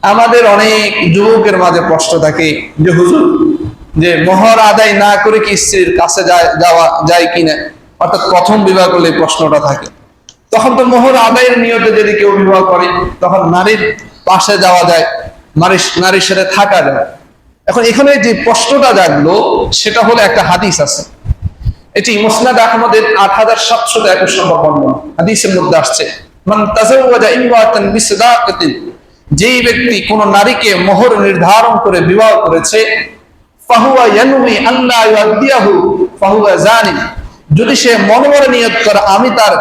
আমাদের অনেক যুবকের মাঝে প্রশ্ন থাকে যে হুজুর, যে মোহর আদায় না করে কি স্ত্রীর কাছে যাওয়া যায় কিনা, অর্থাৎ প্রথম বিবাহ করলে প্রশ্নটা থাকে। তখন তো মোহর আদায়ের নিয়তে যদি কেউ বিবাহ করে তখন নারীর পাশে যাওয়া যায়, নারীর সাথে থাকা যায়। এখন এখানে যে প্রশ্নটা জাগলো সেটা হলো একটা হাদিস আছে, এটি মুসনাদ আহমদের 8721 নম্বর বর্ণনা। হাদিসের মধ্যে আসছে, মান তাযাওয়াজা ইমরাতান বিসদাকাতিন, যেই ব্যক্তি কোন নারীকে মোহর নির্ধারণ করে বিবাহ করেছে, ফাহুয়া ইয়ানউই আল্লা ইউআদ্দিয়াহু ফাহুয়া জানি, যদি সে মনে মনে নিয়ত করে আমি তার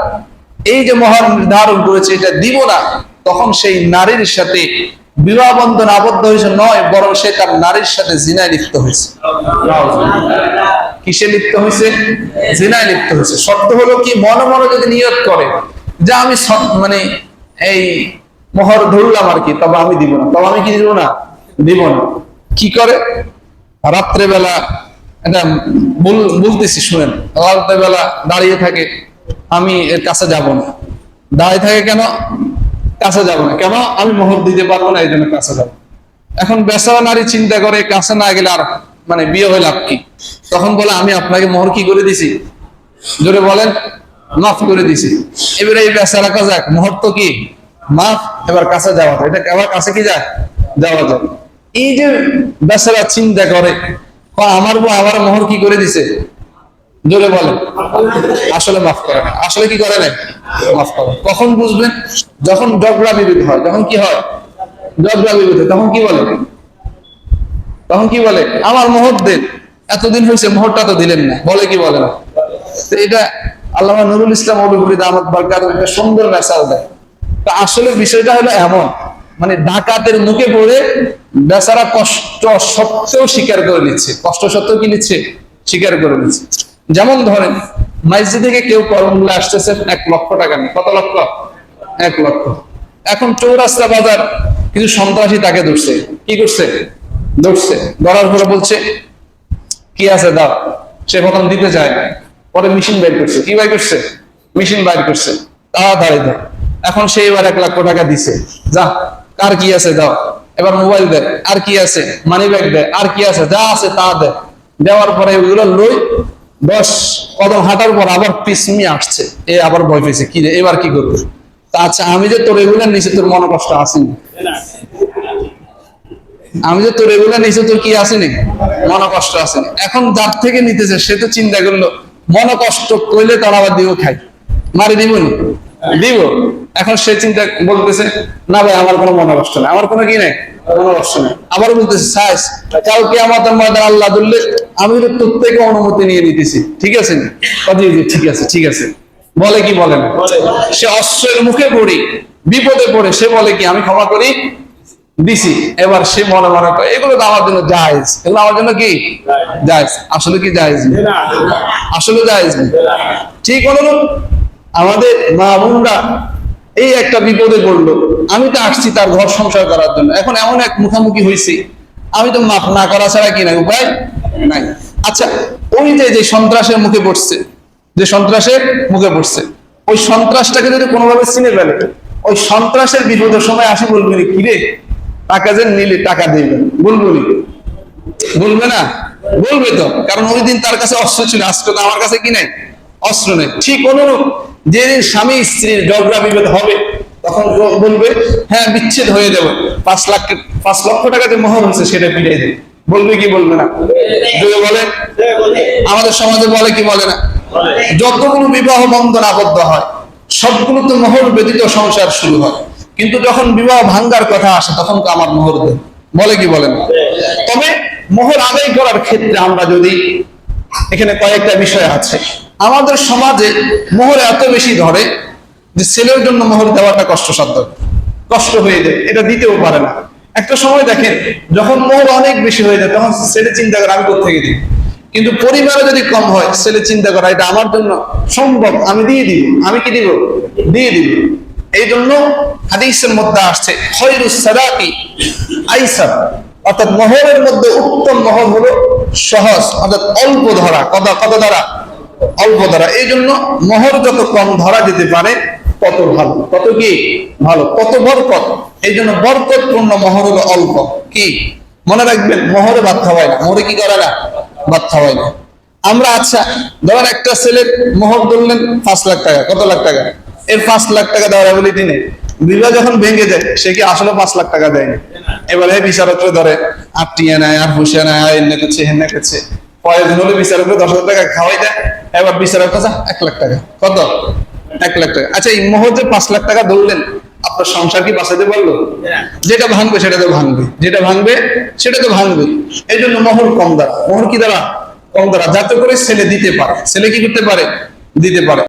এই যে মোহর নির্ধারণ করেছে এটা দিব না, তখন সেই নারীর সাথে বিবাহ বন্ধন আবদ্ধ হয়েছে নয়, বরং সে তার নারীর সাথে জিনায় লিপ্ত হয়েছে। কিসে লিপ্ত হয়েছে? জিনায় লিপ্ত হয়েছে। শর্ত হলো কি, মনে মনে যদি নিয়ত করে যে আমি মানে এই মোহর ধরলাম আর কি, তবে আমি দিব না, তবে আমি কি দিব না, দিব না। কি করে? রাত্রেবেলা, এটা বলতেছি শুনেন, রাত্রেবেলা দাঁড়িয়ে থাকে, আমি এর কাছে যাব না। দাঁড়িয়ে থাকে কেন? কাছে যাব না কেন? আমি মোহর দিতে পারবো না, এই জন্য কাছে যাব। এখন বেচারা নারী চিন্তা করে কাছে না গেলে আর মানে বিয়ে হয়ে লাভ কি? তখন বলে আমি আপনাকে মোহর কি করে দিছি, জোরে বলেন, মাফ করে দিছি। এবারে এই বেচারা কাজ মোহর তো কি মাফ, এবার কাছে যাওয়া যায়, এটা আবার কাছে কি যায়, যাওয়া যায়। এই যে বেচারা চিন্তা করে আমার বউ আমার মোহর কি করে দিছে, জোরে বলেন, আসলে মাফ করে না। আসলে কি করে না, মাফ করে। কখন বুঝবেন? যখন ঝগড়া বিবাদ হয়। যখন কি হয়? ঝগড়া বিবাদ। তখন কি বলে? তখন কি বলে? আমার মোহর দেন, এতদিন হয়েছে মোহরটা তো দিলেন না, বলে কি বলে না? তো এটা আল্লামা নুরুল ইসলাম মৌলভী দামাত বারকাতুহু একটা সুন্দর মেসাল দেয়। তো আসলে বিষয়টা হলো এমন, মানে ডাকাতের মুখে পড়ে বেচারা কষ্ট সত্ত্বেও স্বীকার করে নিচ্ছে, কষ্ট সত্ত্বেও কি নিচ্ছে, স্বীকার করে নিচ্ছে। যেমন ধরেন মসজিদ থেকে কেউ করমুল্লা আসতেছে 1 লক্ষ টাকা নিয়ে। কত লক্ষ? 1 লক্ষ। এখন চৌরাস্তা বাজার কিছু সন্ত্রাসী তাকে ধরছে। কি করছে? ধরছে। ধরার পরে বলছে কি আছে দাও। সে প্রথম দিতে চায় না, পরে মেশিন বের করছে। কি বের করছে? মেশিন বের করছে। তাড়াতাড়ি দাও। এখন সে এবার 1 লক্ষ টাকা দিছে। যা, কার কি আছে দাও। এবার মোবাইল দেয়, আর কি আছে, মানি ব্যাগ দেয়, আর কি আছে, যা আছে তা দেয়। দেওয়ার পরে ওইগুলো লই 10 কদম হাঁটার পর আবার পিছমি আসছে। এ আবার ভয় পেয়েছে, কি রে এবার কি করবে? তা আচ্ছা, আমি যে তোর এগুলো নিচে তোর মনে কষ্ট আসেনি? আমি যে তোর এগুলো নিচে তোর কি আসেনি? মনে কষ্ট আসেনি। এখন যার থেকে নিতেছে সে তো চিন্তা করলো মনে কষ্ট করলে তার আবার দিব খাই, মারি দিব নি, দিব। এখন সে চিন্তা বলতেছে না ভাই আমার কোনো মনে কষ্ট নেই, আমার কোনো কি নেই, মনে কষ্ট নেই। আবার বলতেছে সাইজ কালকে আমাদের ময়দান আল্লাহ দুললে আমি তো তোর থেকে অনুমতি নিয়ে নিতেছি, ঠিক আছে? ঠিক আছে, ঠিক আছে। বলে কি বলে না? সে অস্ত্রের মুখে পড়ি, বিপদে পড়ে সে বলে কি আমি ক্ষমা করি দিছি। এবার সে মনে মনে করে এগুলো তো আমার জন্য জায়েজ, এগুলো আমার জন্য কি জায়েজ। আসলে কি জায়েজ? আসলে জায়েজ নেই। ঠিক অনুরূপ আমাদের মা বোনরা এই একটা বিপদে পড়লো, আমি তো আসছি তার ঘর সংসার করার জন্য, এখন এমন এক মুখামুখি হয়েছি, আমি তো মাফ না করা ছাড়া কি নাই, উপায় নাই। আচ্ছা, ওই যে সন্ত্রাসের মুখে পড়ছে, যে সন্ত্রাসের মুখে পড়ছে, ওই সন্ত্রাসটাকে যদি কোনোভাবে চিনে ফেলে, ওই সন্ত্রাসের বিপদের সময় আসি বলবে কি রে টাকা যে নিলে টাকা দেবে, বলবো বলবে না? বলবে তো, কারণ ওই দিন তার কাছে অস্ত্র ছিল, আজকে তো আমার কাছে কি নাই, অস্ত্র নেই। ঠিক অনুরূপ যেদিন স্বামী স্ত্রীর ঝগড়া বিভেদ হবে তখন বলবে হ্যাঁ বিচ্ছেদ হয়ে যাবে, 5 লক্ষ টাকা যে মোহর হচ্ছে সেটা ফিরিয়ে দেবে। বলবে কি বলবে না? বলে আমাদের সমাজে বলে কি বলে না? যতগুলো বিবাহ বন্ধন আবদ্ধ হয় সবগুলো তো মোহর ব্যতীত সংসার শুরু হয়, কিন্তু যখন বিবাহ ভাঙ্গার কথা আসে তখন তো আমার মোহর দেয়, বলে কি বলে না? তবে মোহর আদায় করার ক্ষেত্রে আমরা যদি, এখানে কয়েকটা বিষয় আছে। আমাদের সমাজে মোহর এত বেশি ধরে যে ছেলের জন্য মোহর দেওয়াটা কষ্টসাধ্য, কষ্ট হয়ে যায়, এটা দিতেও পারে না। একটা সময় দেখেন যখন মোহর অনেক বেশি হয়ে যায় তখন ছেলে চিন্তা করে আমি কোত্থেকে দিই, কিন্তু পরিবারে যদি কম হয় ছেলে চিন্তা করা এটা আমার জন্য সম্ভব, আমি দিয়ে দিব, আমি কি দিব, দিয়ে দিব। এই জন্য হাদিসের মধ্যে আসছে খয়রুস সাদাকি আইসার, অর্থাৎ মোহরের মধ্যে উত্তম মোহর হলো সহজ, অর্থাৎ অল্প ধরা। কত ধরা? অল্প ধরা। এই জন্য মোহর যত কম ধরা যেতে পারে তত ভালো, তত কি ভালো, তত বরকত। এই জন্য বরকতপূর্ণ মোহর হলো অল্প। কি মনে রাখবেন, মোহরে ভাত খাওয়ায় না, মোহরে কি করে না, ভাত খাওয়ায় না। আমরা আচ্ছা ধরেন একটা ছেলের মোহর ধরলেন 5 লাখ টাকা, কত লাখ টাকা, এর 5 লাখ টাকা দেওয়ার বলি দিনে বিবাহ যখন ভেঙে যায় সে কি আসলে 5 লাখ টাকা দেয়নি। এবারে বিচারক ধরে আটটিয়ে নেয়, আর বসে নেয়, এনে করছে হেনে করছে, প্রয়োজন হলে বিচারক 10,000 টাকা খাওয়াই দেয়। এবার বিচারক 1 লাখ টাকা, কত, 1 লাখ টাকা। আচ্ছা এই মোহর যে 5 লাখ টাকা ধরলেন, আপনার সংসার কি বাঁচাতে পারলো? যেটা ভাঙবে সেটা তো ভাঙবে, যেটা ভাঙবে সেটা তো ভাঙবে। এই জন্য মোহর কম দ্বারা, মোহর কি দ্বারা, কম দ্বারা, যাতে করে ছেলে দিতে পারে, ছেলে কি করতে পারে, দিতে পারে।